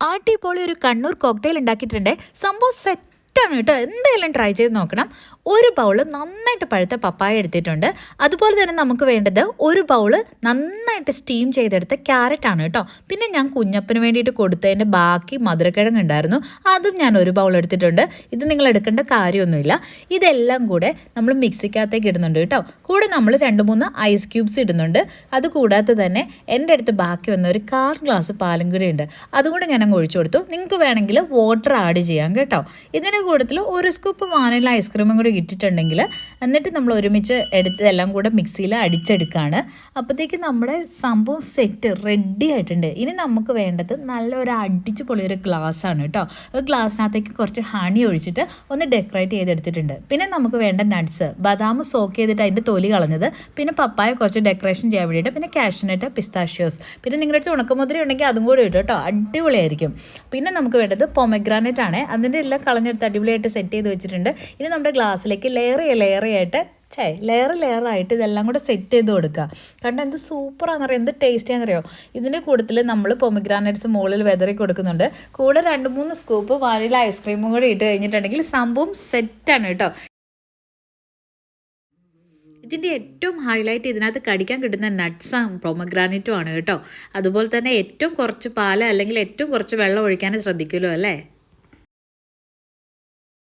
അടിപൊളി ഒരു കണ്ണൂർ കോക്ടെയിൽ ഉണ്ടാക്കിയിട്ടുണ്ട്. സംഭവം സെറ്റാണ് കേട്ടോ. എന്തായാലും ട്രൈ ചെയ്ത് നോക്കണം. ഒരു ബൗള് നന്നായിട്ട് പഴുത്ത പപ്പായ എടുത്തിട്ടുണ്ട്. അതുപോലെ തന്നെ നമുക്ക് വേണ്ടത് ഒരു ബൗള് നന്നായിട്ട് സ്റ്റീം ചെയ്തെടുത്ത ക്യാരറ്റ് ആണ് കേട്ടോ. പിന്നെ ഞാൻ കുഞ്ഞപ്പന് വേണ്ടിയിട്ട് കൊടുത്തതിൻ്റെ ബാക്കി മധുരക്കിഴങ്ങ് ഉണ്ടായിരുന്നു, അതും ഞാൻ ഒരു ബൗൾ എടുത്തിട്ടുണ്ട്. ഇത് നിങ്ങൾ എടുക്കേണ്ട കാര്യമൊന്നുമില്ല. ഇതെല്ലാം കൂടെ നമ്മൾ മിക്സിക്കകത്തേക്ക് ഇടുന്നുണ്ട് കേട്ടോ. കൂടെ നമ്മൾ 2-3 ഐസ് ക്യൂബ്സ് ഇടുന്നുണ്ട്. അതുകൂടാതെ തന്നെ എൻ്റെ അടുത്ത് ബാക്കി വന്ന ഒരു 1/4 ഗ്ലാസ് പാലും കൂടി ഉണ്ട്, അതുകൂടെ ഞാൻ അങ്ങ് ഒഴിച്ചു കൊടുത്തു. നിങ്ങൾക്ക് വേണമെങ്കിൽ വാട്ടർ ആഡ് ചെയ്യാം കേട്ടോ. ഇതിൻ്റെ കൂട്ടത്തിൽ ഒരു സ്കൂപ്പ് വാനില ഐസ്ക്രീമും കൂടി ഇട്ടിട്ടുണ്ടെങ്കിൽ എന്നിട്ട് നമ്മൾ ഒരുമിച്ച് എടുത്തതെല്ലാം കൂടെ മിക്സിയിൽ അടിച്ചെടുക്കുകയാണ്. അപ്പോഴത്തേക്ക് നമ്മുടെ സംഭവം സെറ്റ് റെഡി ആയിട്ടുണ്ട്. ഇനി നമുക്ക് വേണ്ടത് നല്ലൊരു അടിച്ച് പൊളിയൊരു ഗ്ലാസ്സാണ് കേട്ടോ. ഒരു ഗ്ലാസ്സിനകത്തേക്ക് കുറച്ച് ഹണി ഒഴിച്ചിട്ട് ഒന്ന് ഡെക്കറേറ്റ് ചെയ്തെടുത്തിട്ടുണ്ട്. പിന്നെ നമുക്ക് വേണ്ട നട്ട്സ്, ബദാം സോക്ക് ചെയ്തിട്ട് അതിൻ്റെ തൊലി കളഞ്ഞത്, പിന്നെ പപ്പായ കുറച്ച് ഡെക്കറേഷൻ ചെയ്യാൻ വേണ്ടിയിട്ട്, പിന്നെ കാഷ്യൂനട്ട്, പിസ്താഷ്യോസ്, പിന്നെ നിങ്ങളുടെ അടുത്ത് ഉണക്കമുദ്ര ഉണ്ടെങ്കിൽ അതും കൂടി ഇട്ടു കേട്ടോ, അടിപൊളിയായിരിക്കും. പിന്നെ നമുക്ക് വേണ്ടത് പൊമഗ്രാനൈറ്റ് ആണ്. അതിൻ്റെ എല്ലാം കളഞ്ഞെടുത്ത് അടിപൊളിയായിട്ട് സെറ്റ് ചെയ്ത് വെച്ചിട്ടുണ്ട്. ഇനി നമ്മുടെ ഗ്ലാസ്സിലേക്ക് ലെയർ ലെയറായിട്ട് ഇതെല്ലാം കൂടെ സെറ്റ് ചെയ്ത് കൊടുക്കുക. കണ്ടോ എന്ത് സൂപ്പറാണെന്നറിയോ, എന്ത് ടേസ്റ്റിയാണെന്നറിയോ. ഇതിൻ്റെ കൂട്ടത്തിൽ നമ്മൾ പൊമഗ്രാനൈറ്റ്സ് മുകളിൽ വെതറി കൊടുക്കുന്നുണ്ട്. കൂടെ 2-3 സ്കൂപ്പ് വാനില ഐസ്ക്രീമും കൂടി ഇട്ട് കഴിഞ്ഞിട്ടുണ്ടെങ്കിൽ സംഭവം സെറ്റാണ് കേട്ടോ. ഇതിൻ്റെ ഏറ്റവും ഹൈലൈറ്റ് ഇതിനകത്ത് കടിക്കാൻ കിട്ടുന്ന നട്ട്സും പൊമഗ്രാനൈറ്റും ആണ് കേട്ടോ. അതുപോലെ തന്നെ ഏറ്റവും കുറച്ച് പാല് അല്ലെങ്കിൽ ഏറ്റവും കുറച്ച് വെള്ളം ഒഴിക്കാനും ശ്രദ്ധിക്കുമല്ലോ അല്ലേ.